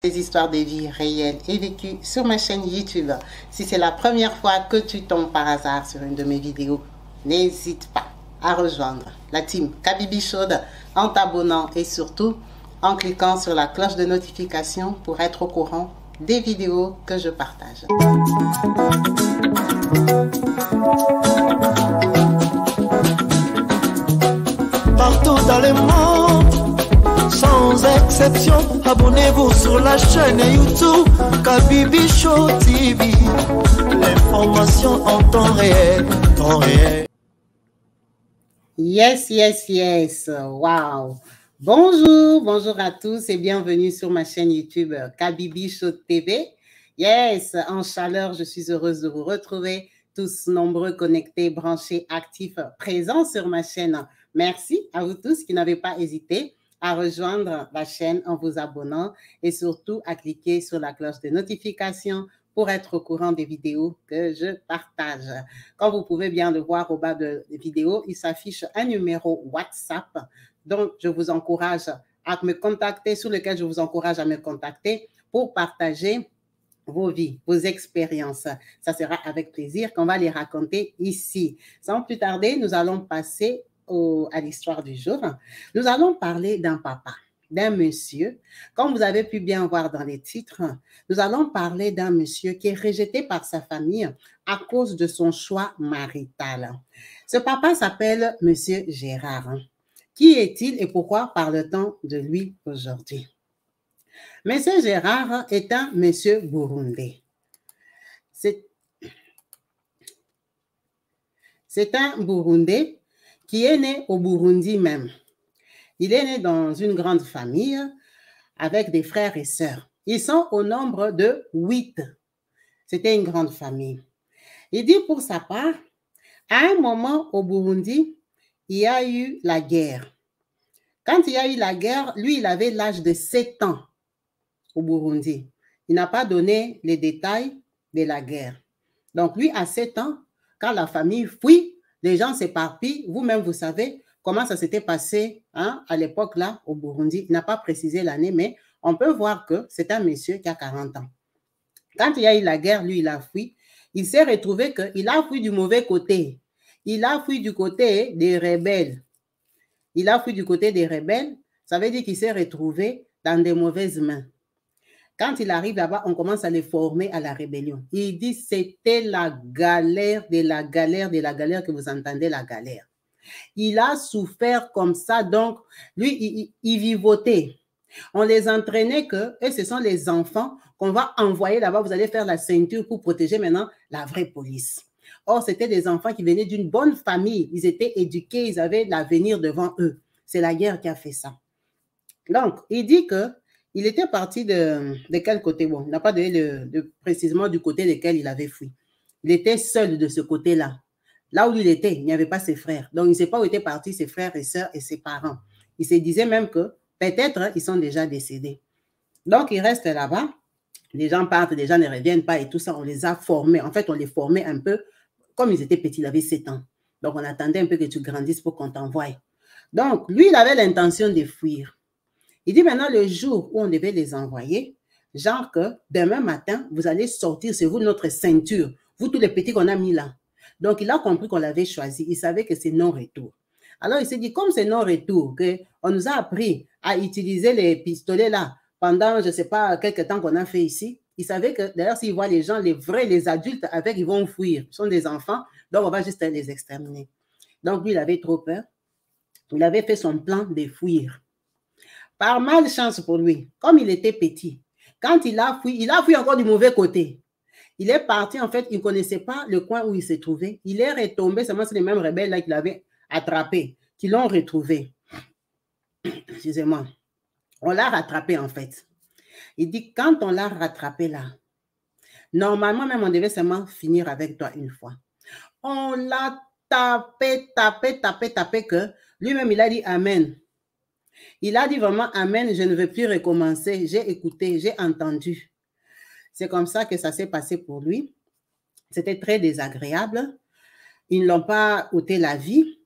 Des histoires de vie réelles et vécues sur ma chaîne YouTube. Si c'est la première fois que tu tombes par hasard sur une de mes vidéos, n'hésite pas à rejoindre la team Kabibi Chaude en t'abonnant et surtout en cliquant sur la cloche de notification pour être au courant des vidéos que je partage. Partout dans le monde, sans exception, abonnez-vous sur la chaîne YouTube Kabibi Chaude TV. L'information en temps réel, temps réel. Yes. Wow. Bonjour à tous et bienvenue sur ma chaîne YouTube Kabibi Chaude TV. Yes, en chaleur, je suis heureuse de vous retrouver, tous nombreux, connectés, branchés, actifs, présents sur ma chaîne. Merci à vous tous qui n'avez pas hésité à rejoindre la chaîne en vous abonnant et surtout à cliquer sur la cloche de notification pour être au courant des vidéos que je partage. Comme vous pouvez bien le voir au bas de la vidéo, il s'affiche un numéro WhatsApp. Donc, je vous encourage à me contacter, sur lequel je vous encourage à me contacter pour partager vos vies, vos expériences. Ça sera avec plaisir qu'on va les raconter ici. Sans plus tarder, nous allons passer à l'histoire du jour. Nous allons parler d'un papa, d'un monsieur. Comme vous avez pu bien voir dans les titres, nous allons parler d'un monsieur qui est rejeté par sa famille à cause de son choix marital. Ce papa s'appelle Monsieur Gérard. Qui est-il et pourquoi parle-t-on de lui aujourd'hui? Monsieur Gérard est un monsieur burundais. C'est un Burundais qui est né au Burundi même. Il est né dans une grande famille avec des frères et sœurs. Ils sont au nombre de 8. C'était une grande famille. Il dit pour sa part, à un moment au Burundi, il y a eu la guerre. Quand il y a eu la guerre, lui, il avait l'âge de 7 ans au Burundi. Il n'a pas donné les détails de la guerre. Donc, lui, à 7 ans, quand la famille fuit, les gens s'éparpillent. Vous-même, vous savez comment ça s'était passé à l'époque là au Burundi. Il n'a pas précisé l'année, mais on peut voir que c'est un monsieur qui a 40 ans. Quand il y a eu la guerre, lui, il a fui. Il s'est retrouvé qu'il a fui du mauvais côté. Il a fui du côté des rebelles. Il a fui du côté des rebelles. Ça veut dire qu'il s'est retrouvé dans des mauvaises mains. Quand il arrive là-bas, on commence à les former à la rébellion. Il dit c'était la galère de la galère de la galère que vous entendez, la galère. Il a souffert comme ça, donc lui, il vivotait. On les entraînait et ce sont les enfants qu'on va envoyer là-bas. Vous allez faire la ceinture pour protéger maintenant la vraie police. Or, c'était des enfants qui venaient d'une bonne famille. Ils étaient éduqués, ils avaient l'avenir devant eux. C'est la guerre qui a fait ça. Donc, il dit qu'il était parti de quel côté? Bon, il n'a pas donné précisément du côté desquels il avait fui. Il était seul de ce côté-là. Là où il était, il n'y avait pas ses frères. Donc, il ne sait pas où étaient partis ses frères et sœurs et ses parents. Il se disait même que peut-être ils sont déjà décédés. Donc, il reste là-bas. Les gens partent, les gens ne reviennent pas et tout ça. On les a formés. En fait, on les formait un peu comme ils étaient petits. Il avait 7 ans. Donc, on attendait un peu que tu grandisses pour qu'on t'envoie. Donc, lui, il avait l'intention de fuir. Il dit maintenant, le jour où on devait les envoyer, genre que demain matin, vous allez sortir, c'est vous notre ceinture, vous tous les petits qu'on a mis là. Donc, il a compris qu'on l'avait choisi. Il savait que c'est non-retour. Alors, il s'est dit, comme c'est non-retour, qu'on nous a appris à utiliser les pistolets là pendant, je ne sais pas, quelques temps qu'on a fait ici, il savait que, d'ailleurs, s'il voit les gens, les vrais, les adultes avec, ils vont fuir. Ce sont des enfants, donc on va juste les exterminer. Donc, lui, il avait trop peur. Il avait fait son plan de fuir. Par malchance pour lui, comme il était petit, quand il a fui encore du mauvais côté. Il est parti, en fait, il ne connaissait pas le coin où il s'est trouvé. Il est retombé, seulement c'est les mêmes rebelles là qu'il avait attrapés, qui l'ont retrouvé. Excusez-moi. On l'a rattrapé, en fait. Il dit, quand on l'a rattrapé là, normalement, même on devait seulement finir avec toi une fois. On l'a tapé, que lui-même, il a dit Amen. Il a dit vraiment Amen, je ne veux plus recommencer. J'ai écouté, j'ai entendu. C'est comme ça que ça s'est passé pour lui. C'était très désagréable. Ils ne l'ont pas ôté la vie.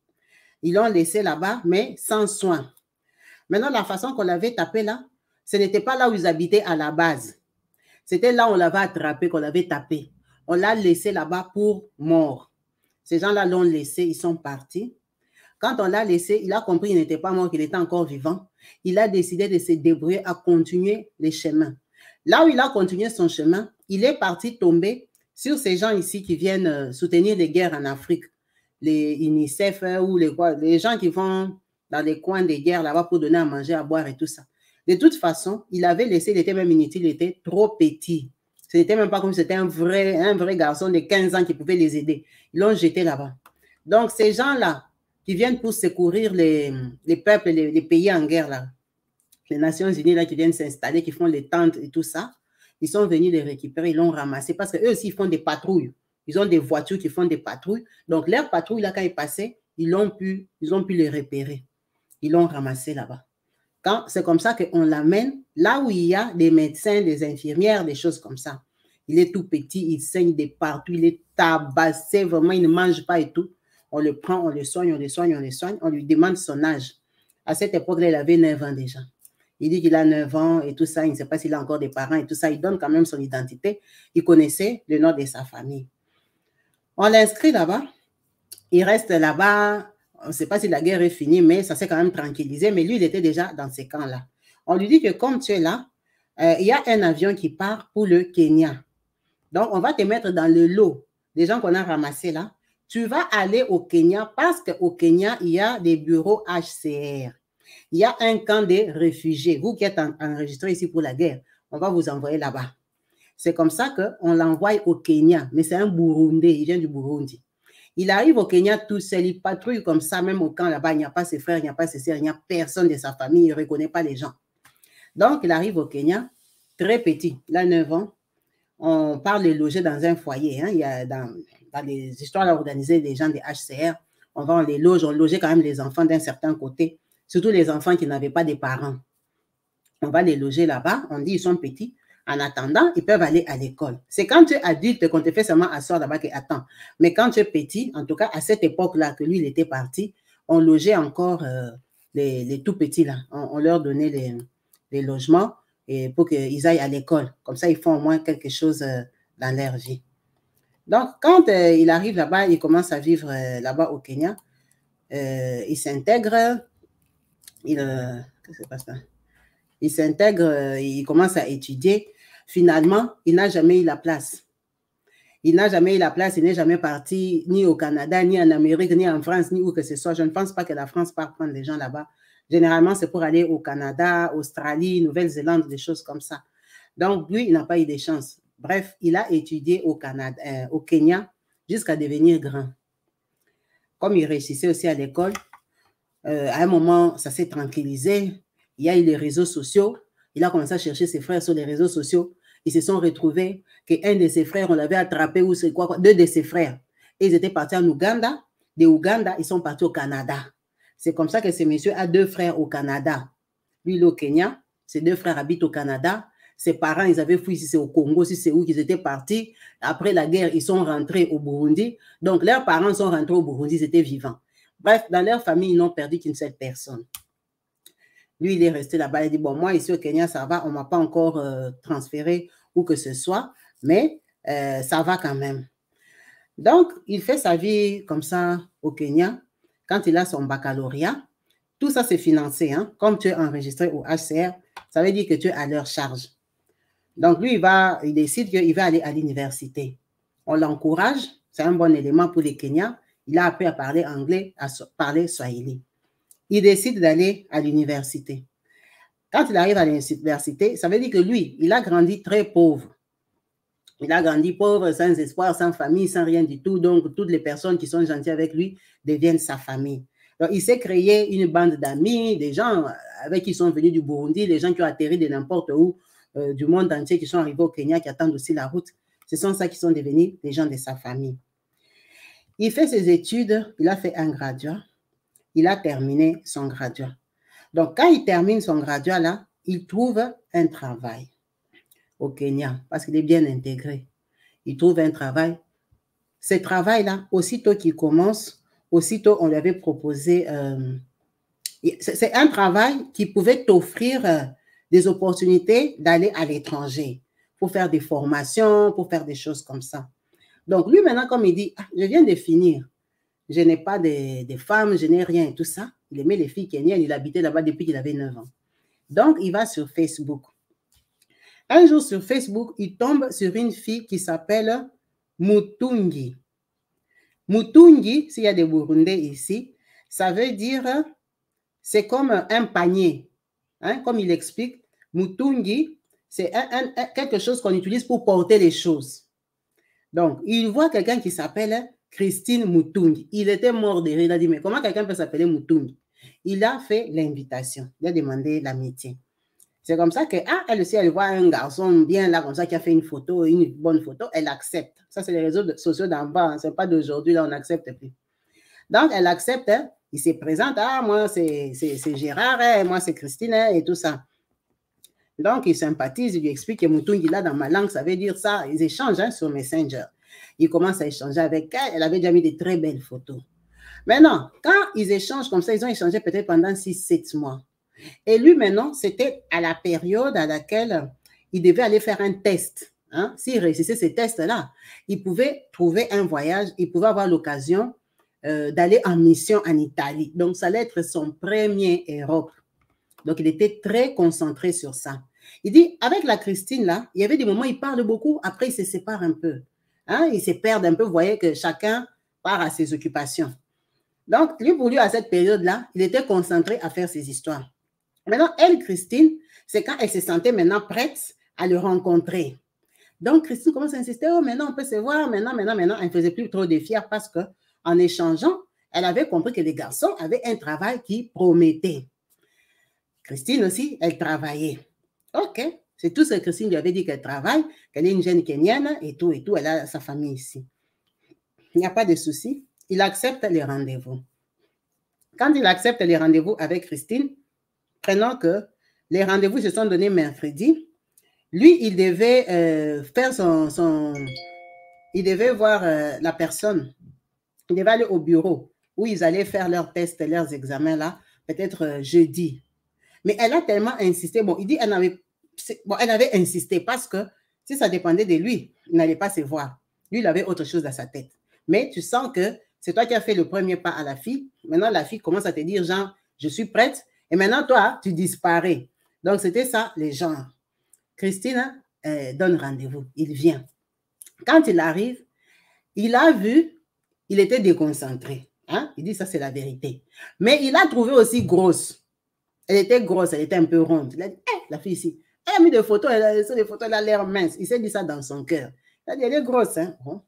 Ils l'ont laissé là-bas, mais sans soin. Maintenant, la façon qu'on l'avait tapé là, ce n'était pas là où ils habitaient à la base. C'était là où on l'avait attrapé, qu'on l'avait tapé. On l'a laissé là-bas pour mort. Ces gens-là l'ont laissé, ils sont partis. Quand on l'a laissé, il a compris qu'il n'était pas mort, qu'il était encore vivant. Il a décidé de se débrouiller à continuer les chemins. Là où il a continué son chemin, il est parti tomber sur ces gens ici qui viennent soutenir les guerres en Afrique. Les UNICEF ou les gens qui vont dans les coins des guerres là-bas pour donner à manger, à boire et tout ça. De toute façon, il avait laissé, il était même inutile, il était trop petit. Ce n'était même pas comme si c'était un vrai garçon de 15 ans qui pouvait les aider. Ils l'ont jeté là-bas. Donc, ces gens-là qui viennent pour secourir les peuples, les pays en guerre, là, les Nations Unies là, qui viennent s'installer, qui font les tentes et tout ça, ils sont venus les récupérer, ils l'ont ramassé parce qu'eux aussi, ils font des patrouilles. Ils ont des voitures qui font des patrouilles. Donc, leurs patrouilles, là, quand ils passaient, ils ont pu les repérer. Ils l'ont ramassé là-bas. C'est comme ça qu'on l'amène là où il y a des médecins, des infirmières, des choses comme ça. Il est tout petit, il saigne de partout, il est tabassé, vraiment, il ne mange pas et tout. On le prend, on le soigne, on lui demande son âge. À cette époque-là, il avait 9 ans déjà. Il dit qu'il a 9 ans et tout ça, il ne sait pas s'il a encore des parents et tout ça. Il donne quand même son identité. Il connaissait le nom de sa famille. On l'inscrit là-bas. Il reste là-bas. On ne sait pas si la guerre est finie, mais ça s'est quand même tranquillisé. Mais lui, il était déjà dans ces camps-là. On lui dit que comme tu es là, il y a un avion qui part pour le Kenya. Donc, on va te mettre dans le lot des gens qu'on a ramassés là. Tu vas aller au Kenya parce qu'au Kenya, il y a des bureaux HCR. Il y a un camp des réfugiés. Vous qui êtes enregistrés ici pour la guerre, on va vous envoyer là-bas. C'est comme ça qu'on l'envoie au Kenya. Mais c'est un Burundais, il vient du Burundi. Il arrive au Kenya tout seul, il patrouille comme ça, même au camp là-bas, il n'y a pas ses frères, il n'y a pas ses sœurs, il n'y a personne de sa famille, il ne reconnaît pas les gens. Donc, il arrive au Kenya, très petit, il a 9 ans. On parle de loger dans un foyer. Hein. Il y a dans les histoires organisées des gens des HCR, on les loge, on logeait quand même les enfants d'un certain côté, surtout les enfants qui n'avaient pas de parents. On va les loger là-bas, on dit ils sont petits. En attendant, ils peuvent aller à l'école. C'est quand tu es adulte qu'on te fait seulement asseoir là-bas que attends. Mais quand tu es petit, en tout cas à cette époque-là que lui, il était parti, on logeait encore les tout petits là. On leur donnait les logements et pour qu'ils aillent à l'école. Comme ça, ils font au moins quelque chose dans leur vie. Donc, quand il arrive là-bas, il commence à vivre là-bas au Kenya. Il s'intègre. Qu'est-ce qui se passe là? Il s'intègre, il commence à étudier. Finalement, il n'a jamais eu la place. Il n'a jamais eu la place, il n'est jamais parti ni au Canada, ni en Amérique, ni en France, ni où que ce soit. Je ne pense pas que la France part prendre les gens là-bas. Généralement, c'est pour aller au Canada, Australie, Nouvelle-Zélande, des choses comme ça. Donc, lui, il n'a pas eu de chance. Bref, il a étudié au Canada, au Kenya jusqu'à devenir grand. Comme il réussissait aussi à l'école, à un moment, ça s'est tranquillisé. Il y a eu les réseaux sociaux. Il a commencé à chercher ses frères sur les réseaux sociaux. Ils se sont retrouvés qu'un de ses frères, on l'avait attrapé, ou c'est quoi, 2 de ses frères. Et ils étaient partis en Ouganda. De Ouganda, ils sont partis au Canada. C'est comme ça que ce monsieur a 2 frères au Canada. Lui, il est au Kenya. Ses 2 frères habitent au Canada. Ses parents, ils avaient fui, si c'est au Congo, si c'est où qu'ils étaient partis. Après la guerre, ils sont rentrés au Burundi. Donc, leurs parents sont rentrés au Burundi, ils étaient vivants. Bref, dans leur famille, ils n'ont perdu qu'une seule personne. Lui, il est resté là-bas. Il dit, bon, moi, ici au Kenya, ça va. On ne m'a pas encore transféré où que ce soit, mais ça va quand même. Donc, il fait sa vie comme ça au Kenya. Quand il a son baccalauréat, tout ça, c'est financé. Hein? Comme tu es enregistré au HCR, ça veut dire que tu es à leur charge. Donc, lui, il décide qu'il va aller à l'université. On l'encourage. C'est un bon élément pour les Kenyans. Il a appris à parler anglais, à parler swahili. Il décide d'aller à l'université. Quand il arrive à l'université, ça veut dire que lui, il a grandi très pauvre. Il a grandi pauvre, sans espoir, sans famille, sans rien du tout. Donc, toutes les personnes qui sont gentilles avec lui deviennent sa famille. Donc, il s'est créé une bande d'amis, des gens avec qui ils sont venus du Burundi, les gens qui ont atterri de n'importe où, du monde entier, qui sont arrivés au Kenya, qui attendent aussi la route. Ce sont ça qui sont devenus des gens de sa famille. Il fait ses études, il a fait un graduat. Il a terminé son graduat. Donc, quand il termine son graduat, là, il trouve un travail au Kenya parce qu'il est bien intégré. Il trouve un travail. Ce travail-là, aussitôt qu'il commence, aussitôt on lui avait proposé... c'est un travail qui pouvait t'offrir des opportunités d'aller à l'étranger pour faire des formations, pour faire des choses comme ça. Donc, lui, maintenant, comme il dit, ah, je viens de finir, je n'ai pas de femmes, je n'ai rien et tout ça. Il aimait les filles kenyanes, il habitait là-bas depuis qu'il avait 9 ans. Donc, il va sur Facebook. Un jour, sur Facebook, il tombe sur une fille qui s'appelle Mutungi. Mutungi, s'il y a des Burundais ici, ça veut dire, c'est comme un panier. Hein, comme il explique, Mutungi, c'est quelque chose qu'on utilise pour porter les choses. Donc, il voit quelqu'un qui s'appelle Christine Mutungi. Il était mort de rire. Il a dit, mais comment quelqu'un peut s'appeler Mutungi? Il a fait l'invitation. Il a demandé l'amitié. C'est comme ça que, ah, elle aussi, elle voit un garçon bien là, comme ça, qui a fait une photo, une bonne photo, elle accepte. Ça, c'est les réseaux sociaux d'en bas, hein. Ce n'est pas d'aujourd'hui, là, on n'accepte plus. Donc, elle accepte, hein. Il se présente, ah, moi, c'est Gérard, hein, moi, c'est Christine, hein, et tout ça. Donc, il sympathise, il lui explique que Mutungi, là, dans ma langue, ça veut dire ça. Ils échangent, hein, sur Messenger. Il commence à échanger avec elle. Elle avait déjà mis de très belles photos. Maintenant, quand ils échangent comme ça, ils ont échangé peut-être pendant 6-7 mois. Et lui, maintenant, c'était à la période à laquelle il devait aller faire un test. Hein? S'il réussissait ces tests-là, il pouvait trouver un voyage, il pouvait avoir l'occasion d'aller en mission en Italie. Donc, ça allait être son premier Europe. Donc, il était très concentré sur ça. Il dit, avec la Christine, là, il y avait des moments où il parle beaucoup, après, il se sépare un peu. Hein? Il se perd un peu, vous voyez que chacun part à ses occupations. Donc, lui, pour lui, à cette période-là, il était concentré à faire ses histoires. Maintenant, elle, Christine, c'est quand elle se sentait maintenant prête à le rencontrer. Donc, Christine commence à insister, oh, maintenant, on peut se voir, maintenant. Elle ne faisait plus trop de fiers parce qu'en échangeant, elle avait compris que les garçons avaient un travail qui promettait. Christine aussi, elle travaillait. OK, c'est tout ce que Christine lui avait dit qu'elle travaille, qu'elle est une jeune Kenyane et tout, elle a sa famille ici. Il n'y a pas de souci. Il accepte les rendez-vous. Quand il accepte les rendez-vous avec Christine, prenons que les rendez-vous se sont donnés mercredi. Lui, il devait faire il devait voir la personne. Il devait aller au bureau où ils allaient faire leurs tests, leurs examens là, peut-être jeudi. Mais elle a tellement insisté. Bon, il dit elle avait insisté parce que si ça dépendait de lui, il n'allait pas se voir. Lui, il avait autre chose dans sa tête. Mais tu sens que c'est toi qui as fait le premier pas à la fille. Maintenant, la fille commence à te dire, genre, je suis prête. Et maintenant, toi, tu disparais. Donc, c'était ça, les gens. Christine donne rendez-vous. Il vient. Quand il arrive, il a vu, il était déconcentré. Hein? Il dit, ça, c'est la vérité. Mais il a trouvé aussi grosse. Elle était grosse, elle était un peu ronde. Il a dit, la fille ici, elle a mis des photos, elle a l'air mince. Il s'est dit ça dans son cœur. Il a dit, elle est grosse. Hein? Bon.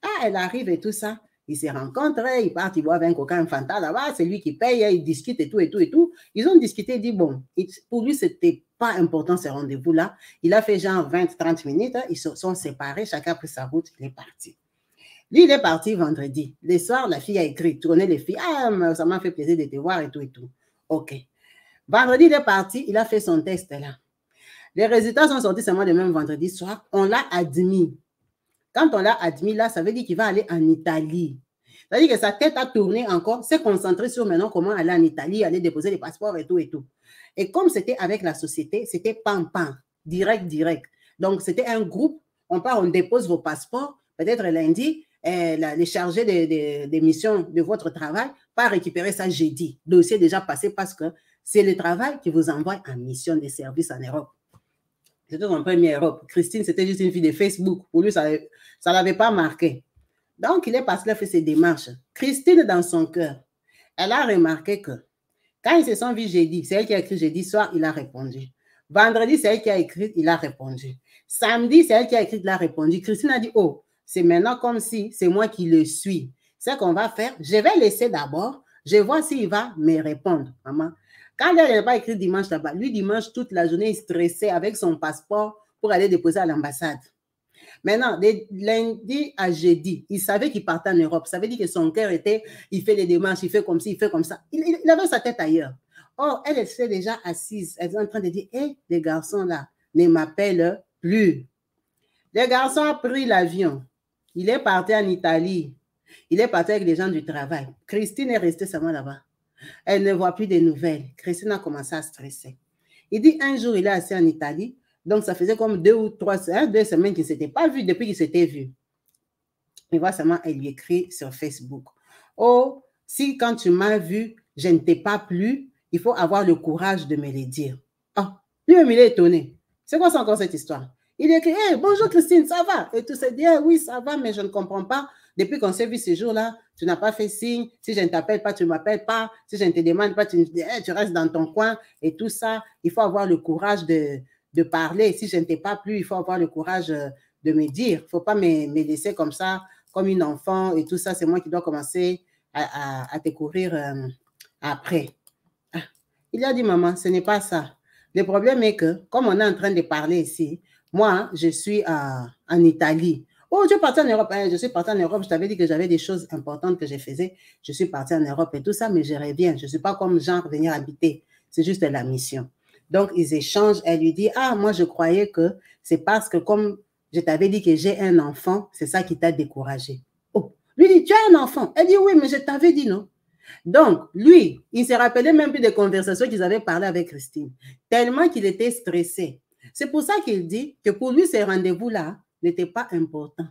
Ah, elle arrive et tout ça. Ils se rencontrent, ils partent, ils boivent un coca, un Fanta là-bas, c'est lui qui paye, ils discutent et tout. Ils ont discuté, il dit, bon, pour lui, ce n'était pas important ce rendez-vous-là. Il a fait genre 20-30 minutes, ils se sont séparés, chacun a pris sa route, il est parti. Lui, il est parti vendredi. Le soir, la fille a écrit, tu connais les filles, ah, ça m'a fait plaisir de te voir et tout. OK. Vendredi, il est parti, il a fait son test là. Les résultats sont sortis seulement le même vendredi soir. On l'a admis. Quand on l'a admis là, ça veut dire qu'il va aller en Italie. Ça veut dire que sa tête a tourné encore, s'est concentré sur maintenant comment aller en Italie, aller déposer les passeports et tout. Et comme c'était avec la société, c'était pam, direct. Donc, c'était un groupe, on part, on dépose vos passeports, peut-être lundi, les chargés des missions de votre travail, pas récupérer ça jeudi. Dossier déjà passé parce que c'est le travail qui vous envoie en mission de service en Europe. C'était son premier Europe. Christine, c'était juste une fille de Facebook. Pour lui, ça ne l'avait pas marqué. Donc, il est passé, il a fait ses démarches. Christine, dans son cœur, elle a remarqué que quand ils se sont vus jeudi, c'est elle qui a écrit jeudi soir, il a répondu. Vendredi, c'est elle qui a écrit, il a répondu. Samedi, c'est elle qui a écrit, il a répondu. Christine a dit, oh, c'est maintenant comme si c'est moi qui le suis. C'est qu'on va faire, je vais laisser d'abord, je vois s'il va me répondre, maman. Quand elle n'a pas écrit dimanche là-bas, lui, dimanche, toute la journée, il stressait avec son passeport pour aller déposer à l'ambassade. Maintenant, de lundi à jeudi, il savait qu'il partait en Europe. Ça veut dire que son cœur était, il fait les démarches, il fait comme ci, il fait comme ça. Il avait sa tête ailleurs. Or, elle était déjà assise. Elle était en train de dire, hé, les garçons là ne m'appellent plus. Le garçon a pris l'avion. Il est parti en Italie. Il est parti avec les gens du travail. Christine est restée seulement là-bas. Elle ne voit plus de nouvelles. Christine a commencé à stresser. Il dit un jour, il est assis en Italie. Donc, ça faisait comme 2 ou 3 semaines qu'ils ne s'étaient pas vus depuis qu'ils s'étaient vus. Et voilà seulement, elle lui écrit sur Facebook. Oh, si quand tu m'as vu, je ne t'ai pas plu, il faut avoir le courage de me le dire. Ah, lui-même, il est étonné. C'est quoi ça encore cette histoire? Il écrit, hey, bonjour Christine, ça va? Et tout ça dit, hey, oui, ça va, mais je ne comprends pas. Depuis qu'on s'est vu ces jours-là, tu n'as pas fait signe. Si je ne t'appelle pas, tu ne m'appelles pas. Si je ne te demande pas, tu restes dans ton coin. Et tout ça, il faut avoir le courage de parler. Si je ne t'ai pas plu, il faut avoir le courage de me dire. Il ne faut pas me laisser comme ça, comme une enfant et tout ça. C'est moi qui dois commencer à te courir après. Ah. Il a dit, maman, ce n'est pas ça. Le problème est que, comme on est en train de parler ici, moi, je suis en Italie. Oh, tu es parti en Europe. Je suis parti en Europe. Je t'avais dit que j'avais des choses importantes que je faisais. Je suis parti en Europe et tout ça, mais je reviens. Je ne suis pas comme genre venir habiter. C'est juste la mission. Donc, ils échangent. Elle lui dit, ah, moi, je croyais que c'est parce que comme je t'avais dit que j'ai un enfant, c'est ça qui t'a découragé. Oh, lui dit, tu as un enfant. Elle dit, oui, mais je t'avais dit non. Donc, lui, il ne se rappelait même plus des conversations qu'ils avaient parlé avec Christine, tellement qu'il était stressé. C'est pour ça qu'il dit que pour lui, ces rendez-vous-là n'étaient pas importants.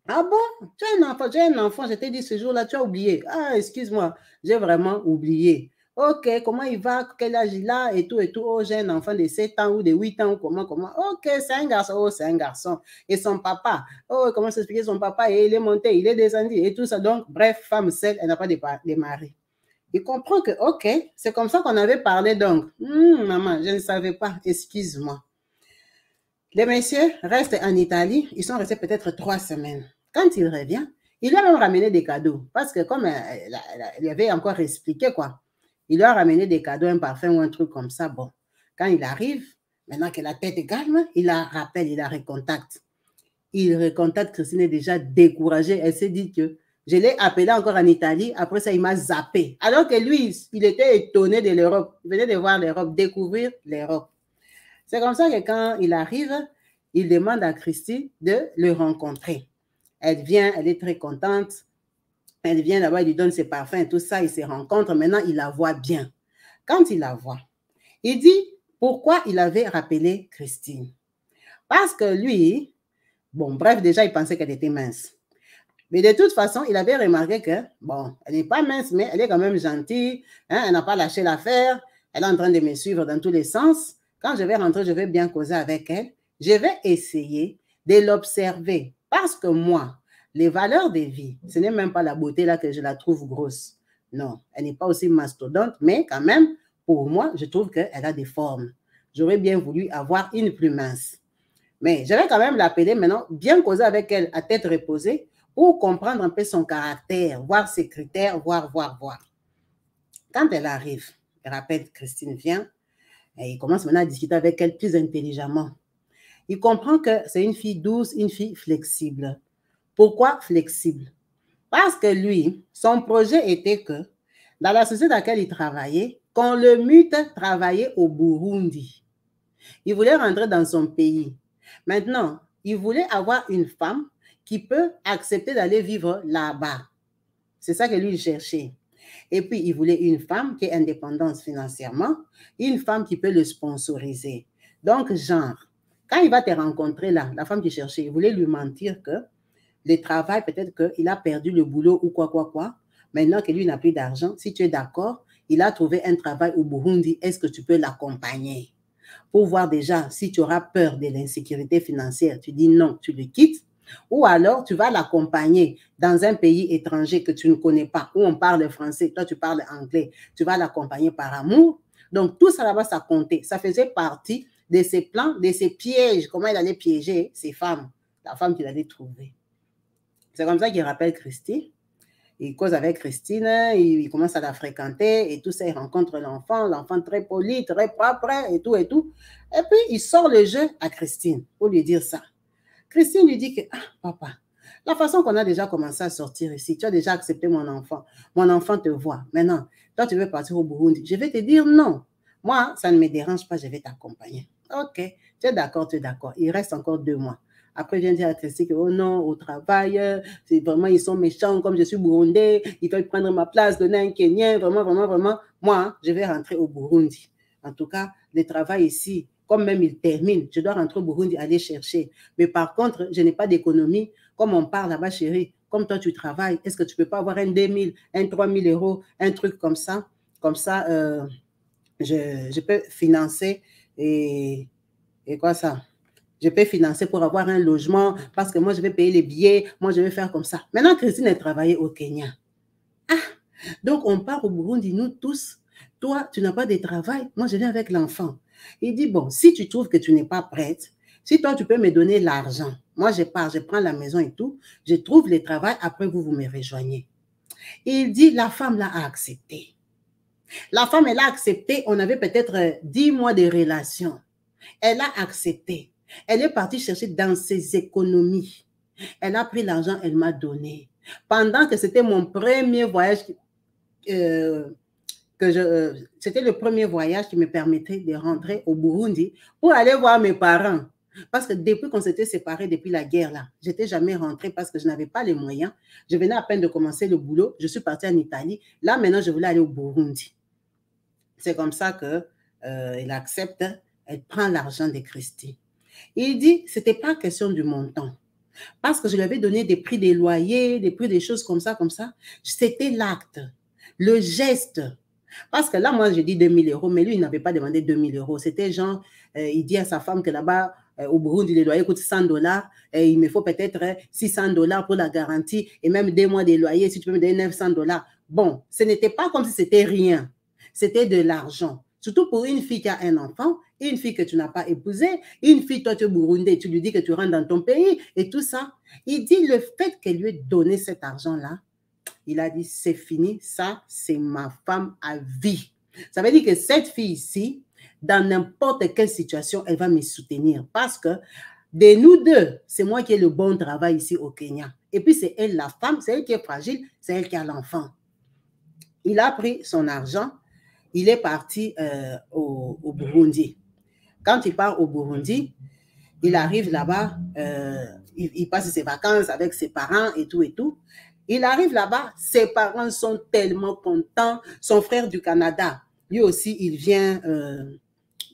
Ah bon? Tu as un enfant, je t'ai dit ce jour-là, tu as oublié. Ah, excuse-moi, j'ai vraiment oublié. Ok, comment il va? Quel âge il a? Et tout, et tout. Oh, j'ai un enfant de 7 ans ou de 8 ans ou comment. Ok, c'est un garçon. Oh, c'est un garçon. Et son papa. Oh, comment s'expliquer son papa? Et il est monté, il est descendu et tout ça. Donc, bref, femme seule, elle n'a pas de mari. Il comprend que, ok, c'est comme ça qu'on avait parlé donc. Maman, je ne savais pas. Excuse-moi. Les messieurs restent en Italie. Ils sont restés peut-être 3 semaines. Quand il revient, il lui a même ramené des cadeaux. Parce que comme elle avait encore expliqué, quoi. Il lui a ramené des cadeaux, un parfum ou un truc comme ça. Bon, quand il arrive, maintenant que la tête est calme, il la rappelle, il la recontacte. Il recontacte, Christine est déjà découragée. Elle s'est dit que je l'ai appelé encore en Italie. Après ça, il m'a zappé. Alors que lui, il était étonné de l'Europe. Il venait de voir l'Europe, découvrir l'Europe. C'est comme ça que quand il arrive, il demande à Christine de le rencontrer. Elle vient, elle est très contente. Elle vient là-bas, il lui donne ses parfums, tout ça, ils se rencontrent. Maintenant, il la voit bien. Quand il la voit, il dit pourquoi il avait rappelé Christine. Parce que lui, bon, bref, déjà, il pensait qu'elle était mince. Mais de toute façon, il avait remarqué que, bon, elle n'est pas mince, mais elle est quand même gentille. Hein, elle n'a pas lâché l'affaire. Elle est en train de me suivre dans tous les sens. Quand je vais rentrer, je vais bien causer avec elle. Je vais essayer de l'observer. Parce que moi, les valeurs de vie, ce n'est même pas la beauté là que je la trouve grosse. Non, elle n'est pas aussi mastodonte, mais quand même, pour moi, je trouve qu'elle a des formes. J'aurais bien voulu avoir une plus mince. Mais je vais quand même l'appeler maintenant, bien causer avec elle à tête reposée pour comprendre un peu son caractère, voir ses critères, voir. Quand elle arrive, elle rappelle Christine vient, et il commence maintenant à discuter avec elle plus intelligemment. Il comprend que c'est une fille douce, une fille flexible. Pourquoi flexible? Parce que lui, son projet était que, dans la société dans laquelle il travaillait, qu'on le mute travailler au Burundi. Il voulait rentrer dans son pays. Maintenant, il voulait avoir une femme qui peut accepter d'aller vivre là-bas. C'est ça que lui, il cherchait. Et puis, il voulait une femme qui est indépendante financièrement, une femme qui peut le sponsoriser. Donc, genre, quand il va te rencontrer là, la femme qu'il cherchait, il voulait lui mentir que le travail, peut-être qu'il a perdu le boulot ou quoi. Maintenant que lui n'a plus d'argent, si tu es d'accord, il a trouvé un travail au Burundi, est-ce que tu peux l'accompagner? Pour voir déjà si tu auras peur de l'insécurité financière, tu dis non, tu le quittes. Ou alors, tu vas l'accompagner dans un pays étranger que tu ne connais pas, où on parle français, toi tu parles anglais, tu vas l'accompagner par amour. Donc, tout ça là-bas, ça comptait. Ça faisait partie de ses plans, de ses pièges, comment il allait piéger ces femmes, la femme qu'il allait trouver. C'est comme ça qu'il rappelle Christine. Il cause avec Christine, il commence à la fréquenter et tout ça, il rencontre l'enfant très poli, très propre et tout. Et puis, il sort le jeu à Christine pour lui dire ça. Christine lui dit que, ah, papa, la façon qu'on a déjà commencé à sortir ici, tu as déjà accepté mon enfant te voit. Maintenant, toi, tu veux partir au Burundi. Je vais te dire non. Moi, ça ne me dérange pas, je vais t'accompagner. Ok, tu es d'accord. Il reste encore 2 mois. Après, je viens dire à Christine que, oh non, au travail, c'est vraiment, ils sont méchants, comme je suis burundais, ils veulent prendre ma place, donner un Kenyan, vraiment. Moi, je vais rentrer au Burundi. en tout cas, le travail ici, comme même il termine, je dois rentrer au Burundi, aller chercher. Mais par contre, je n'ai pas d'économie. Comme on parle là-bas, chérie, comme toi, tu travailles, est-ce que tu ne peux pas avoir un 2000, un 3000 euros, un truc comme ça? Comme ça, je peux financer et quoi ça? Je peux financer pour avoir un logement parce que moi, je vais payer les billets. Moi, je vais faire comme ça. Maintenant, Christine est travaillée au Kenya. Ah, donc on part au Burundi, nous tous. Toi, tu n'as pas de travail. Moi, je viens avec l'enfant. Il dit, bon, si tu trouves que tu n'es pas prête, si toi, tu peux me donner l'argent. Moi, je pars, je prends la maison et tout. Je trouve le travail. Après, vous me rejoignez. Il dit, la femme l'a accepté. La femme, elle a accepté. On avait peut-être 10 mois de relation. Elle a accepté. Elle est partie chercher dans ses économies. Elle a pris l'argent, elle m'a donné. Pendant que c'était mon premier voyage, c'était le premier voyage qui me permettait de rentrer au Burundi pour aller voir mes parents. Parce que depuis qu'on s'était séparés, depuis la guerre, là, je n'étais jamais rentrée parce que je n'avais pas les moyens. Je venais à peine de commencer le boulot. Je suis partie en Italie. Là, maintenant, je voulais aller au Burundi. C'est comme ça qu'elle accepte. Elle prend l'argent de Christy. Il dit, ce n'était pas question du montant. Parce que je lui avais donné des prix des loyers, des prix des choses comme ça. C'était l'acte, le geste. Parce que là, moi, j'ai dit 2000 euros, mais lui, il n'avait pas demandé 2000 euros. C'était genre, il dit à sa femme que là-bas, au Burundi, les loyers coûtent $100 et il me faut peut-être $600 pour la garantie et même 2 mois de loyer, si tu peux me donner $900. Bon, ce n'était pas comme si c'était rien. C'était de l'argent. Surtout pour une fille qui a un enfant, une fille que tu n'as pas épousée, une fille, toi, tu es burundais, tu lui dis que tu rentres dans ton pays et tout ça. Il dit le fait qu'elle lui ait donné cet argent-là, il a dit, c'est fini, ça, c'est ma femme à vie. Ça veut dire que cette fille ici, dans n'importe quelle situation, elle va me soutenir parce que de nous deux, c'est moi qui ai le bon travail ici au Kenya. Et puis, c'est elle la femme, c'est elle qui est fragile, c'est elle qui a l'enfant. Il a pris son argent, il est parti au Burundi. Quand il part au Burundi, il arrive là-bas, il passe ses vacances avec ses parents et tout et tout. Il arrive là-bas, ses parents sont tellement contents. Son frère du Canada, lui aussi, il vient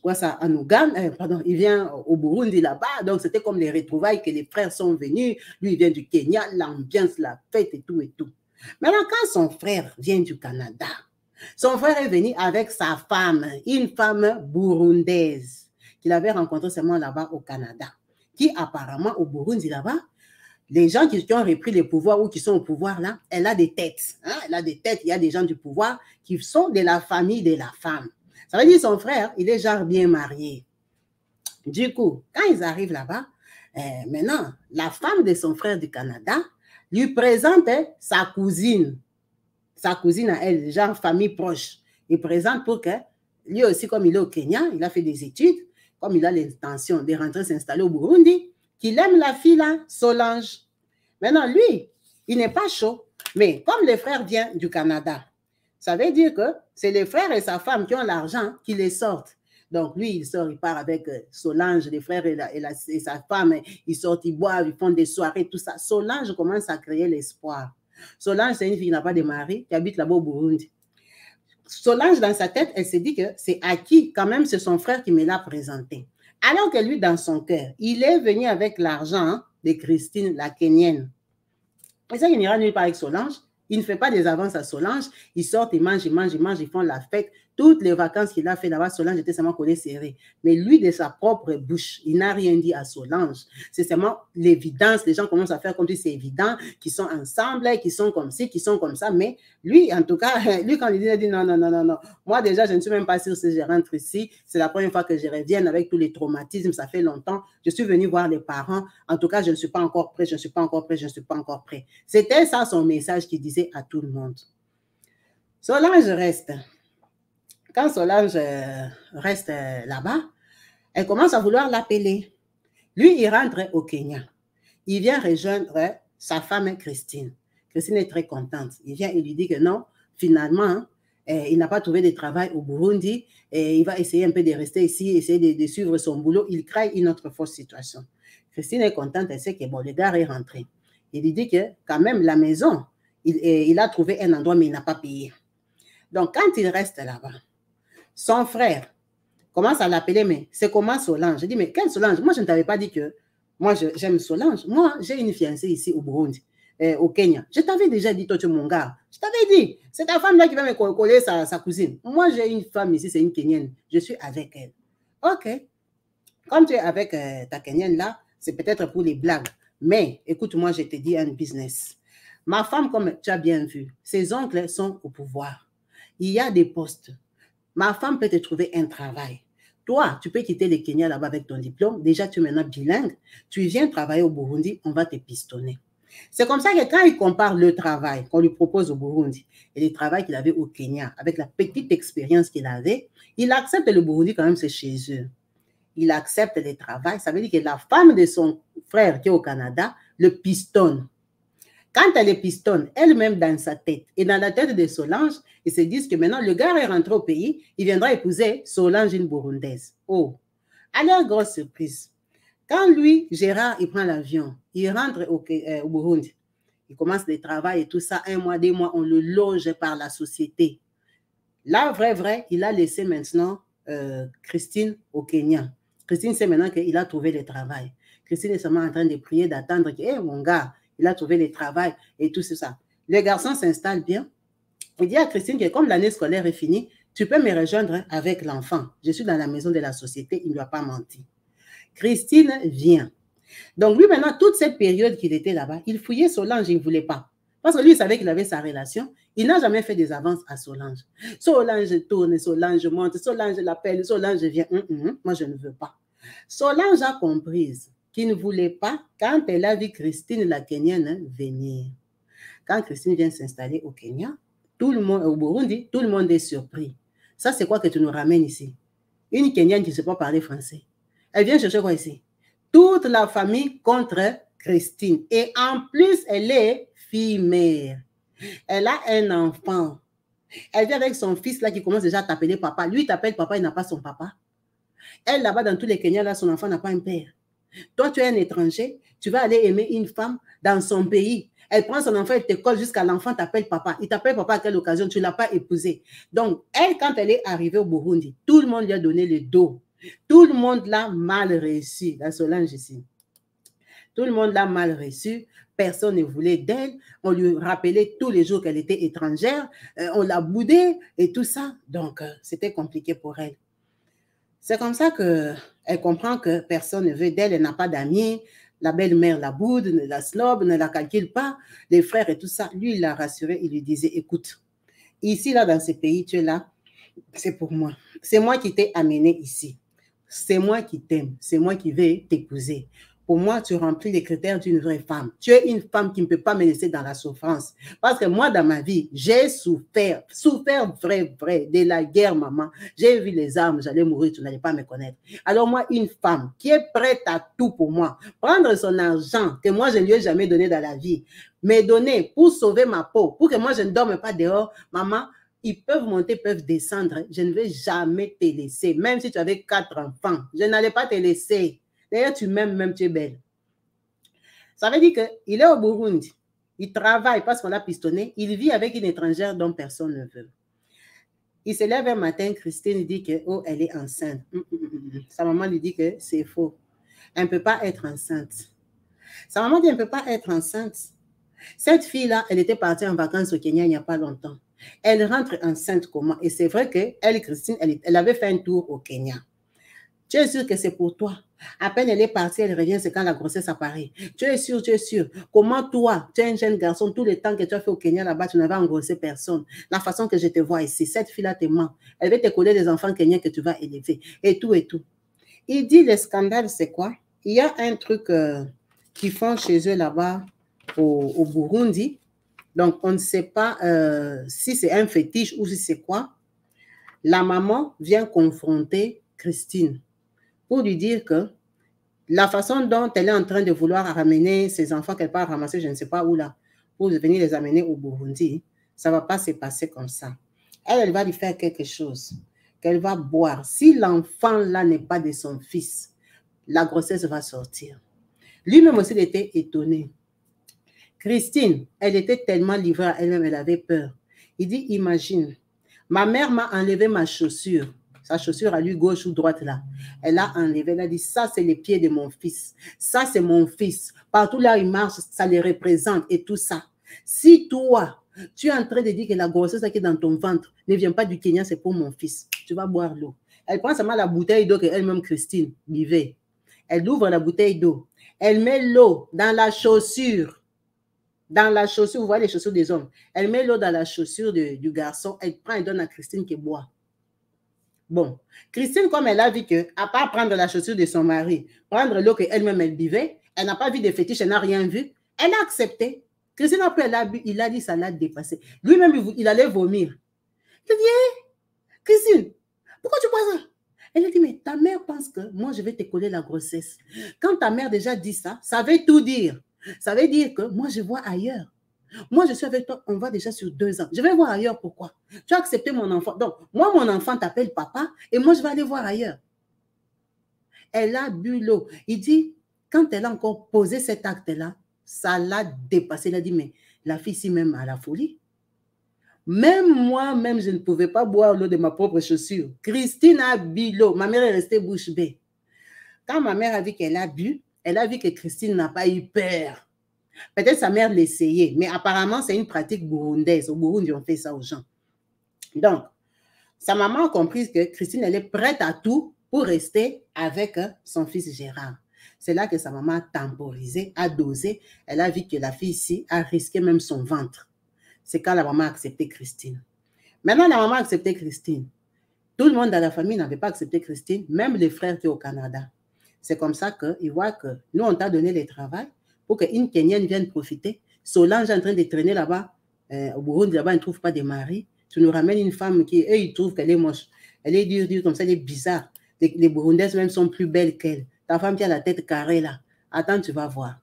en Ouganda, il vient au Burundi là-bas. Donc, c'était comme les retrouvailles que les frères sont venus. Lui, il vient du Kenya, l'ambiance, la fête et tout et tout. Maintenant, quand son frère vient du Canada, son frère est venu avec sa femme, une femme burundaise qu'il avait rencontrée seulement là-bas au Canada, qui apparemment au Burundi là-bas, les gens qui ont repris le pouvoir ou qui sont au pouvoir là, elle a des têtes. Hein? Elle a des têtes, il y a des gens du pouvoir qui sont de la famille de la femme. Ça veut dire son frère, il est genre bien marié. Du coup, quand ils arrivent là-bas, maintenant, la femme de son frère du Canada lui présente sa cousine à elle, genre famille proche. Il présente pour que, lui aussi, comme il est au Kenya, il a fait des études, comme il a l'intention de rentrer s'installer au Burundi, qu'il aime la fille là, Solange. Maintenant, lui, il n'est pas chaud, mais comme le frère vient du Canada, ça veut dire que c'est les frères et sa femme qui ont l'argent qui les sortent. Donc, lui, il sort, il part avec Solange, les frères et sa femme, ils sortent, ils boivent, ils font des soirées, tout ça. Solange commence à créer l'espoir. Solange, c'est une fille qui n'a pas de mari, qui habite là-bas au Burundi. Solange, dans sa tête, elle s'est dit que c'est acquis, quand même, c'est son frère qui me l'a présenté. Alors que lui, dans son cœur, il est venu avec l'argent de Christine, la Kenyenne. Et ça, il n'ira nulle part avec Solange. Il ne fait pas des avances à Solange. Ils sortent, ils mangent, ils font la fête. Toutes les vacances qu'il a fait là-bas, Solange était seulement collé serré. Mais lui, de sa propre bouche, il n'a rien dit à Solange. C'est seulement l'évidence. Les gens commencent à faire comme si c'est évident, qu'ils sont ensemble, qu'ils sont comme ci, qu'ils sont comme ça. Mais lui, en tout cas, lui, quand il dit non. Moi, déjà, je ne suis même pas sûre si je rentre ici. C'est la première fois que je reviens avec tous les traumatismes. Ça fait longtemps. Je suis venue voir les parents. En tout cas, je ne suis pas encore prêt, je ne suis pas encore prêt. C'était ça son message qu'il disait à tout le monde. Solange reste. Quand Solange reste là-bas, elle commence à vouloir l'appeler. Lui, il rentre au Kenya. Il vient rejoindre sa femme Christine. Christine est très contente. Il vient et lui dit que non, finalement, il n'a pas trouvé de travail au Burundi et il va essayer un peu de rester ici, essayer de suivre son boulot. Il crée une autre fausse situation. Christine est contente, elle sait que bon, le gars est rentré. Il lui dit que quand même, la maison, il a trouvé un endroit, mais il n'a pas payé. Donc, quand il reste là-bas, son frère commence à l'appeler, mais c'est comment Solange? Je dis, mais quelle Solange? Moi, je ne t'avais pas dit que moi, j'aime Solange. Moi, j'ai une fiancée ici au Burundi, au Kenya. Je t'avais déjà dit, toi, tu es mon gars. Je t'avais dit, c'est ta femme là qui va me coller sa cousine. Moi, j'ai une femme ici, c'est une Kenyenne. Je suis avec elle. OK. Comme tu es avec ta Kenyenne là, c'est peut-être pour les blagues. Mais, écoute-moi, je te dis un business. Ma femme, comme tu as bien vu, ses oncles sont au pouvoir. Il y a des postes. Ma femme peut te trouver un travail. Toi, tu peux quitter le Kenya là-bas avec ton diplôme. Déjà, tu es maintenant bilingue. Tu viens travailler au Burundi, on va te pistonner. C'est comme ça que quand il compare le travail qu'on lui propose au Burundi et le travail qu'il avait au Kenya, avec la petite expérience qu'il avait, il accepte le Burundi quand même, c'est chez eux. Il accepte le travail. Ça veut dire que la femme de son frère qui est au Canada le pistonne. Quand elle est pistonne, elle-même dans sa tête et dans la tête de Solange, ils se disent que maintenant le gars est rentré au pays, il viendra épouser Solange, une Burundaise. Oh, à leur grosse surprise. Quand lui, Gérard, il prend l'avion, il rentre au Burundi, il commence le travail et tout ça, 1 mois, 2 mois, on le loge par la société. Là, vrai, il a laissé maintenant Christine au Kenya. Christine sait maintenant qu'il a trouvé le travail. Christine est seulement en train de prier, d'attendre que, hey, mon gars, il a trouvé le travail et tout ça. Le garçon s'installe bien. Il dit à Christine que comme l'année scolaire est finie, tu peux me rejoindre avec l'enfant. Je suis dans la maison de la société, il ne doit pas mentir. Christine vient. Donc lui, maintenant, toute cette période qu'il était là-bas, il fouillait Solange, il ne voulait pas. Parce que lui, il savait qu'il avait sa relation. Il n'a jamais fait des avances à Solange. Solange tourne, Solange monte, Solange l'appelle, Solange vient. Moi, je ne veux pas. Solange a compris qu'il ne voulait pas quand elle a vu Christine, la Kenyenne, venir. Quand Christine vient s'installer au Kenya, tout le monde, au Burundi, tout le monde est surpris. Ça, c'est quoi que tu nous ramènes ici? Une Kenyenne qui ne sait pas parler français. Elle vient chercher quoi ici? Toute la famille contre Christine. Et en plus, elle est fille-mère. Elle a un enfant. Elle vient avec son fils là qui commence déjà à t'appeler papa. Lui, il t'appelle papa, il n'a pas son papa. Elle, là-bas, dans tous les Kenyans, là, son enfant n'a pas un père. Toi, tu es un étranger, tu vas aller aimer une femme dans son pays. Elle prend son enfant, elle te colle jusqu'à l'enfant t'appelle papa. Il t'appelle papa à quelle occasion? Tu ne l'as pas épousé. Donc, elle, quand elle est arrivée au Burundi, tout le monde lui a donné le dos. Tout le monde l'a mal reçu. La Solange ici. Tout le monde l'a mal reçue. Personne ne voulait d'elle. On lui rappelait tous les jours qu'elle était étrangère. On l'a boudée et tout ça. Donc, c'était compliqué pour elle. C'est comme ça qu'elle comprend que personne ne veut d'elle. Elle n'a pas d'amis. La belle-mère la boude, ne la snob, ne la calcule pas. Les frères et tout ça. Lui, il l'a rassurée. Il lui disait, écoute, ici, là, dans ce pays, tu es là. C'est pour moi. C'est moi qui t'ai amené ici. C'est moi qui t'aime. C'est moi qui vais t'épouser. Pour moi, tu remplis les critères d'une vraie femme. Tu es une femme qui ne peut pas me laisser dans la souffrance. Parce que moi, dans ma vie, j'ai souffert vrai, de la guerre, maman. J'ai vu les armes, j'allais mourir, tu n'allais pas me connaître. Alors moi, une femme qui est prête à tout pour moi, prendre son argent que moi, je ne lui ai jamais donné dans la vie, me donner pour sauver ma peau, pour que moi, je ne dorme pas dehors, maman, ils peuvent monter, peuvent descendre. Je ne vais jamais te laisser. Même si tu avais 4 enfants, je n'allais pas te laisser. D'ailleurs, tu m'aimes, même tu es belle. Ça veut dire qu'il est au Burundi. Il travaille parce qu'on l'a pistonné. Il vit avec une étrangère dont personne ne veut. Il se lève un matin, Christine dit que, oh, elle est enceinte. Sa maman lui dit que c'est faux. Elle ne peut pas être enceinte. Sa maman dit, elle ne peut pas être enceinte. Cette fille-là, elle était partie en vacances au Kenya il n'y a pas longtemps. Elle rentre enceinte comment? Et c'est vrai qu'elle, Christine, elle avait fait un tour au Kenya. Tu es sûr que c'est pour toi? À peine elle est partie, elle revient, c'est quand la grossesse apparaît. Tu es sûr, tu es sûr. Comment toi, tu es un jeune garçon, tout le temps que tu as fait au Kenya là-bas, tu n'avais engrossé personne. La façon que je te vois ici, cette fille-là te ment. Elle va te coller des enfants kenyans que tu vas élever. Et tout, et tout. Il dit, le scandale, c'est quoi? Il y a un truc qu'ils font chez eux là-bas au Burundi. Donc, on ne sait pas si c'est un fétiche ou si c'est quoi. La maman vient confronter Christine pour lui dire que la façon dont elle est en train de vouloir ramener ses enfants qu'elle part ramasser, je ne sais pas où là, pour venir les amener au Burundi, ça ne va pas se passer comme ça. Elle va lui faire quelque chose, qu'elle va boire. Si l'enfant là n'est pas de son fils, la grossesse va sortir. Lui-même aussi, il était étonné. Christine, elle était tellement livrée à elle-même, elle avait peur. Il dit, imagine, ma mère m'a enlevé ma chaussure. sa chaussure à lui, gauche ou droite là. Elle a enlevé, elle a dit, ça c'est les pieds de mon fils. Ça c'est mon fils. Partout là il marche, ça les représente et tout ça. Si toi, tu es en train de dire que la grossesse qui est dans ton ventre ne vient pas du Kenya, c'est pour mon fils. Tu vas boire l'eau. Elle prend seulement la bouteille d'eau qu'elle-même, Christine, buvait. Elle ouvre la bouteille d'eau. Elle met l'eau dans la chaussure. Dans la chaussure, vous voyez les chaussures des hommes. Elle met l'eau dans la chaussure du garçon. Elle prend et donne à Christine qui boit. Bon, Christine, comme elle a vu que, à part prendre la chaussure de son mari, prendre l'eau qu'elle-même elle buvait, elle n'a pas vu de fétiche, elle n'a rien vu. Elle a accepté. Christine, après, elle a bu, il a dit ça l'a dépassé. Lui-même, il allait vomir. Il a dit, hey, Christine, pourquoi tu bois ça? Elle a dit, mais ta mère pense que moi, je vais te coller la grossesse. Quand ta mère déjà dit ça, ça veut tout dire. Ça veut dire que moi, je vois ailleurs. Moi, je suis avec toi, on va déjà sur 2 ans. Je vais voir ailleurs, pourquoi? Tu as accepté mon enfant. Donc, moi, mon enfant t'appelle papa et moi, je vais aller voir ailleurs. Elle a bu l'eau. Il dit, quand elle a encore posé cet acte-là, ça l'a dépassé. Elle a dit, mais la fille ici même a la folie. Même moi-même, je ne pouvais pas boire l'eau de ma propre chaussure. Christine a bu l'eau. Ma mère est restée bouche bée. Quand ma mère a vu qu'elle a bu, elle a vu que Christine n'a pas eu peur. Peut-être sa mère l'essayait, mais apparemment, c'est une pratique burundaise. Au Burundi, on fait ça aux gens. Donc, sa maman a compris que Christine, elle est prête à tout pour rester avec son fils Gérard. C'est là que sa maman a temporisé, a dosé. Elle a vu que la fille ici a risqué même son ventre. C'est quand la maman a accepté Christine. Maintenant, la maman a accepté Christine. Tout le monde dans la famille n'avait pas accepté Christine, même les frères qui sont au Canada. C'est comme ça qu'ils voient que nous, on t'a donné le travail pour qu'une Kenyenne vienne profiter. Solange est en train de traîner là-bas. Au Burundi, là-bas, ils ne trouvent pas de mari. Tu nous ramènes une femme qui, eux, ils trouvent qu'elle est moche. Elle est dure, comme ça, elle est bizarre. Les Burundaises même sont plus belles qu'elle. Ta femme qui a la tête carrée là. Attends, tu vas voir.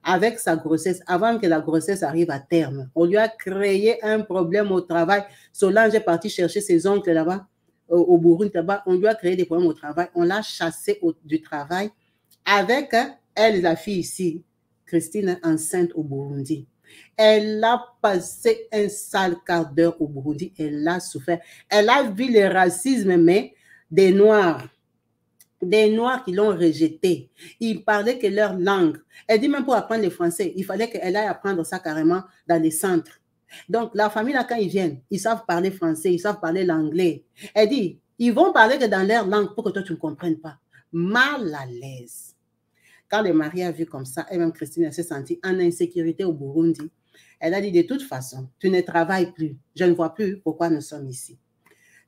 Avec sa grossesse, avant que la grossesse arrive à terme, on lui a créé un problème au travail. Solange est partie chercher ses oncles là-bas, au Burundi là-bas. On lui a créé des problèmes au travail. On l'a chassée du travail avec elle, la fille ici, Christine, enceinte au Burundi. Elle a passé un sale quart d'heure au Burundi. Elle a souffert. Elle a vu le racisme, mais des Noirs. Des Noirs qui l'ont rejeté. Ils parlaient que leur langue. Elle dit même pour apprendre le français, il fallait qu'elle aille apprendre ça carrément dans les centres. Donc, la famille, là, quand ils viennent, ils savent parler français, ils savent parler l'anglais. Elle dit, ils vont parler que dans leur langue pour que toi, tu ne comprennes pas. Mal à l'aise. Quand le mari a vu comme ça, elle-même, Christine, elle s'est sentie en insécurité au Burundi. Elle a dit, de toute façon, tu ne travailles plus. Je ne vois plus pourquoi nous sommes ici.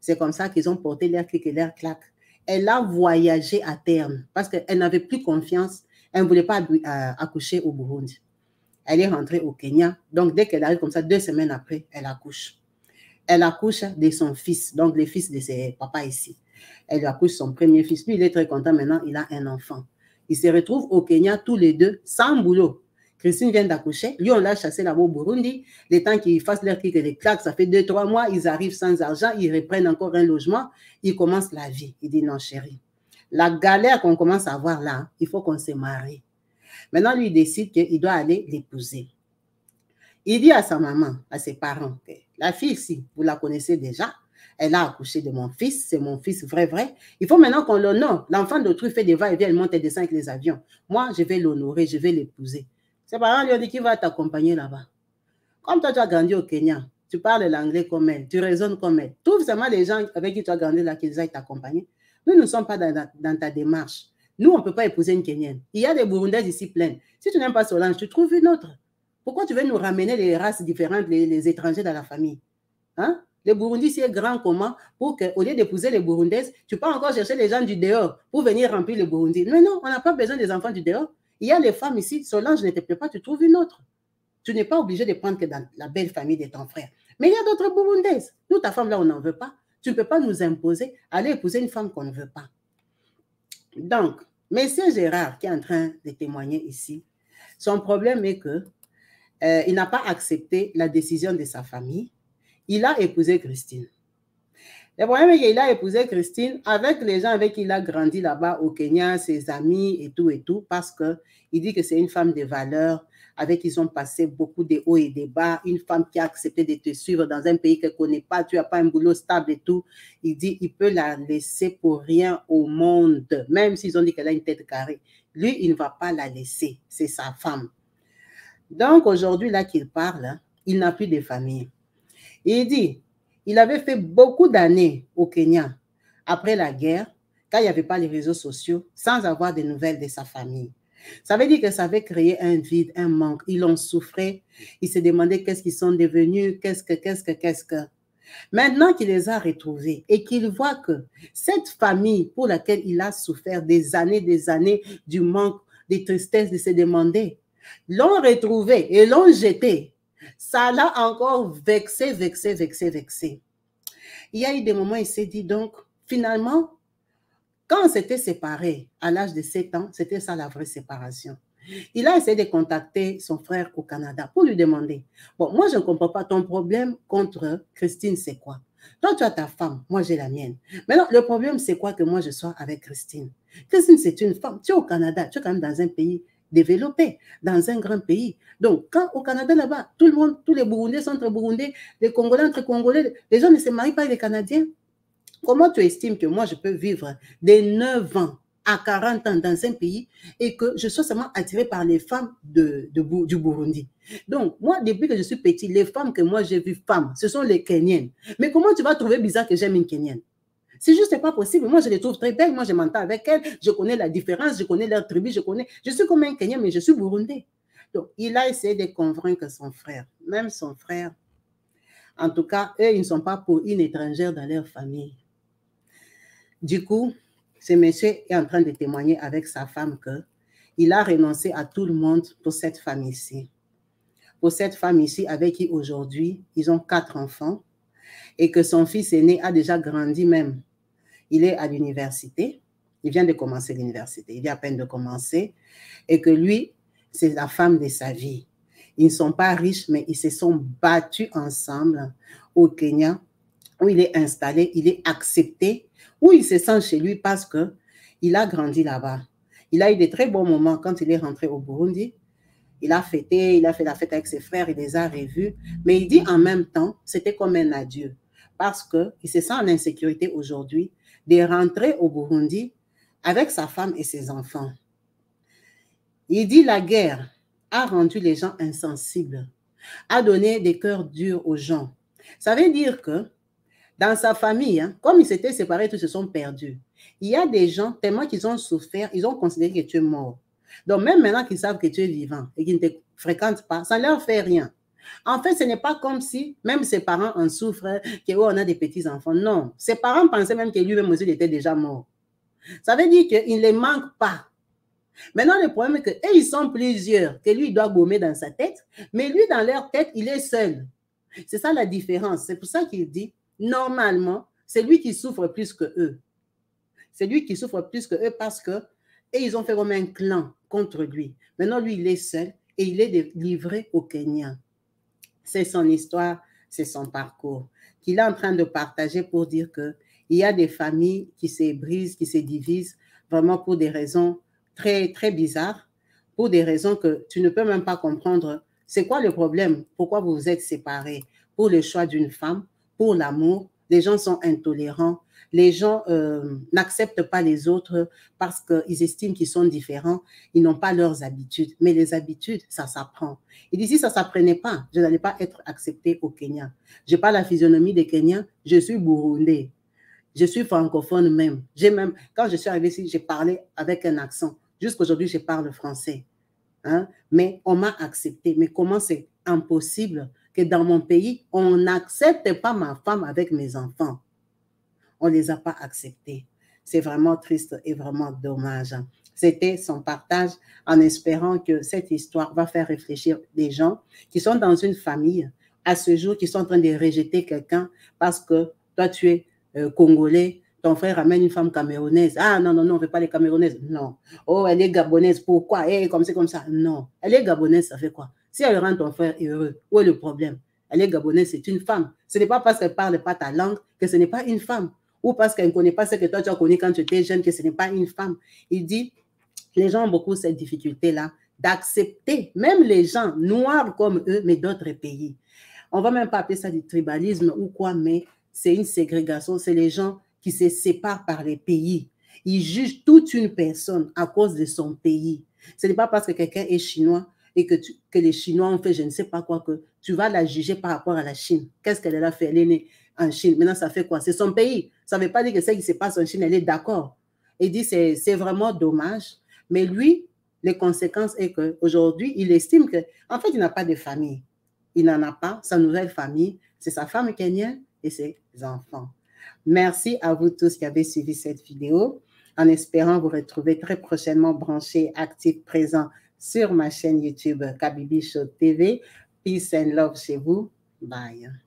C'est comme ça qu'ils ont porté l'air clic et l'air claque. Elle a voyagé à terme parce qu'elle n'avait plus confiance. Elle ne voulait pas accoucher au Burundi. Elle est rentrée au Kenya. Donc, dès qu'elle arrive comme ça, 2 semaines après, elle accouche. Elle accouche de son fils, donc le fils de ses papas ici. Elle accouche son premier fils. Lui, il est très content maintenant, il a un enfant. Ils se retrouvent au Kenya tous les deux, sans boulot. Christine vient d'accoucher. Lui, on l'a chassé là-bas au Burundi. Les temps qu'ils fassent leur clic et les claques, ça fait 2-3 mois. Ils arrivent sans argent. Ils reprennent encore un logement. Ils commencent la vie. Il dit non, chérie. La galère qu'on commence à avoir là, il faut qu'on se marie. Maintenant, lui, il décide qu'il doit aller l'épouser. Il dit à sa maman, à ses parents, que la fille ici, vous la connaissez déjà. Elle a accouché de mon fils, c'est mon fils vrai. Il faut maintenant qu'on l'honore. L'enfant d'autrui fait des va-et-vient, elle monte et descend avec les avions. Moi, je vais l'honorer, je vais l'épouser. Ses parents lui ont dit qu'il va t'accompagner là-bas. Comme toi, tu as grandi au Kenya, tu parles l'anglais comme elle, tu raisonnes comme elle. Trouve seulement les gens avec qui tu as grandi là, qu'ils aillent t'accompagner. Nous ne sommes pas dans ta démarche. Nous, on ne peut pas épouser une Kenyenne. Il y a des Burundaises ici pleines. Si tu n'aimes pas Solange, tu trouves une autre. Pourquoi tu veux nous ramener les races différentes, les étrangers dans la famille? Hein? Le Burundi, c'est grand comment pour qu'au lieu d'épouser les Burundaises, tu peux encore chercher les gens du dehors pour venir remplir le Burundi. Mais non, on n'a pas besoin des enfants du dehors. Il y a les femmes ici, Solange ne te plaît pas, tu trouves une autre. Tu n'es pas obligé de prendre que dans la belle famille de ton frère. Mais il y a d'autres Burundaises. Nous, ta femme là, on n'en veut pas. Tu ne peux pas nous imposer, aller épouser une femme qu'on ne veut pas. Donc, Monsieur Gérard, qui est en train de témoigner ici, son problème est que il n'a pas accepté la décision de sa famille. Il a épousé Christine. Le problème est qu'il a épousé Christine avec les gens avec qui il a grandi là-bas au Kenya, ses amis et tout, parce qu'il dit que c'est une femme de valeur, avec qui ils ont passé beaucoup de hauts et de bas, une femme qui a accepté de te suivre dans un pays qu'elle ne connaît pas, tu n'as pas un boulot stable et tout. Il dit qu'il peut la laisser pour rien au monde, même s'ils ont dit qu'elle a une tête carrée. Lui, il ne va pas la laisser, c'est sa femme. Donc aujourd'hui, là qu'il parle, il n'a plus de famille. Il dit, il avait fait beaucoup d'années au Kenya, après la guerre, quand il n'y avait pas les réseaux sociaux, sans avoir de nouvelles de sa famille. Ça veut dire que ça avait créé un vide, un manque. Ils en souffraient. Ils se demandaient qu'est-ce qu'ils sont devenus, qu'est-ce que. Maintenant qu'il les a retrouvés et qu'il voit que cette famille pour laquelle il a souffert des années du manque, des tristesses, de se demander, l'ont retrouvé et l'ont jeté. Ça l'a encore vexé. Il y a eu des moments où il s'est dit, donc, finalement, quand on s'était séparés à l'âge de 7 ans, c'était ça la vraie séparation. Il a essayé de contacter son frère au Canada pour lui demander, bon, moi je ne comprends pas ton problème contre Christine, c'est quoi? Toi, tu as ta femme, moi j'ai la mienne. Maintenant, le problème, c'est quoi que moi je sois avec Christine? Christine, c'est une femme. Tu es au Canada, tu es quand même dans un pays développé, dans un grand pays. Donc, quand au Canada, là-bas, tout le monde, tous les Burundais sont entre Burundais, les Congolais entre Congolais, les gens ne se marient pas avec les Canadiens. Comment tu estimes que moi, je peux vivre des 9 ans à 40 ans dans un pays et que je sois seulement attirée par les femmes du Burundi? Donc, moi, depuis que je suis petite, les femmes que moi j'ai vues femmes, ce sont les Kenyennes. Mais comment tu vas trouver bizarre que j'aime une Kenyenne? C'est juste pas possible. Moi, je les trouve très belles. Moi, je m'entends avec elles. Je connais la différence. Je connais leur tribu. Je suis comme un Kenyan, mais je suis burundais. Donc, il a essayé de convaincre son frère. Même son frère. En tout cas, eux, ils ne sont pas pour une étrangère dans leur famille. Du coup, ce monsieur est en train de témoigner avec sa femme qu'il a renoncé à tout le monde pour cette femme ici. Pour cette femme ici avec qui aujourd'hui, ils ont 4 enfants et que son fils aîné a déjà grandi même. Il est à l'université. Il vient de commencer l'université. Il vient à peine de commencer. Et que lui, c'est la femme de sa vie. Ils ne sont pas riches, mais ils se sont battus ensemble au Kenya, où il est installé, il est accepté, où il se sent chez lui parce qu'il a grandi là-bas. Il a eu de très bons moments quand il est rentré au Burundi. Il a fêté, il a fait la fête avec ses frères, il les a revus. Mais il dit en même temps, c'était comme un adieu. Parce qu'il se sent en insécurité aujourd'hui de rentrer au Burundi avec sa femme et ses enfants. Il dit la guerre a rendu les gens insensibles, a donné des cœurs durs aux gens. Ça veut dire que dans sa famille, comme ils s'étaient séparés, tous se sont perdus. Il y a des gens, tellement qu'ils ont souffert, ils ont considéré que tu es mort. Donc même maintenant qu'ils savent que tu es vivant et qu'ils ne te fréquentent pas, ça ne leur fait rien. En fait, ce n'est pas comme si même ses parents en souffrent, qu'on a des petits-enfants. Non, ses parents pensaient même que lui-même aussi, il était déjà mort. Ça veut dire qu'il ne les manque pas. Maintenant, le problème est qu'eux, ils sont plusieurs, que lui, il doit gommer dans sa tête, mais lui, dans leur tête, il est seul. C'est ça la différence. C'est pour ça qu'il dit, normalement, c'est lui qui souffre plus que eux. C'est lui qui souffre plus que eux parce que ils ont fait comme un clan contre lui. Maintenant, lui, il est seul et il est livré au Kenya. C'est son histoire, c'est son parcours qu'il est en train de partager pour dire qu'il y a des familles qui se brisent, qui se divisent vraiment pour des raisons très, très bizarres, pour des raisons que tu ne peux même pas comprendre. C'est quoi le problème? Pourquoi vous vous êtes séparés? Pour le choix d'une femme, pour l'amour, les gens sont intolérants, les gens n'acceptent pas les autres parce qu'ils estiment qu'ils sont différents, ils n'ont pas leurs habitudes. Mais les habitudes, ça s'apprend. Il dit, si ça ne s'apprenait pas, je n'allais pas être acceptée au Kenya. Je n'ai pas la physionomie des Kenyans, je suis burundais. Je suis francophone même. Quand je suis arrivée ici, j'ai parlé avec un accent. Jusqu'aujourd'hui, je parle français. Mais on m'a accepté. Mais comment c'est impossible que dans mon pays, on n'accepte pas ma femme avec mes enfants? On ne les a pas acceptés. C'est vraiment triste et vraiment dommage. C'était son partage en espérant que cette histoire va faire réfléchir des gens qui sont dans une famille à ce jour, qui sont en train de rejeter quelqu'un parce que toi, tu es Congolais, ton frère amène une femme camerounaise. Ah non, on ne veut pas les Camerounaises. Non. Oh, elle est gabonaise. Pourquoi? Comme ça. Non. Elle est gabonaise, ça fait quoi? Si elle rend ton frère heureux, où est le problème? elle est gabonaise, c'est une femme. Ce n'est pas parce qu'elle ne parle pas ta langue que ce n'est pas une femme. Ou parce qu'elle ne connaît pas ce que toi tu as connu quand tu étais jeune que ce n'est pas une femme. Il dit, les gens ont beaucoup cette difficulté-là d'accepter, même les gens noirs comme eux, mais d'autres pays. On ne va même pas appeler ça du tribalisme ou quoi, mais c'est une ségrégation. C'est les gens qui se séparent par les pays. Ils jugent toute une personne à cause de son pays. Ce n'est pas parce que quelqu'un est chinois et que les Chinois ont fait je ne sais pas quoi que tu vas la juger par rapport à la Chine. Qu'est-ce qu'elle a fait? Elle est née en Chine. Maintenant, ça fait quoi? C'est son pays. Ça ne veut pas dire que ce qui se passe en Chine, elle est d'accord. Il dit que c'est vraiment dommage. Mais lui, les conséquences est qu'aujourd'hui, il estime qu'en fait, il n'a pas de famille. Il n'en a pas. Sa nouvelle famille, c'est sa femme kenyenne et ses enfants. Merci à vous tous qui avez suivi cette vidéo. En espérant vous retrouver très prochainement branchés, actifs, présents sur ma chaîne YouTube Kabibi Show TV. Peace and love chez vous. Bye.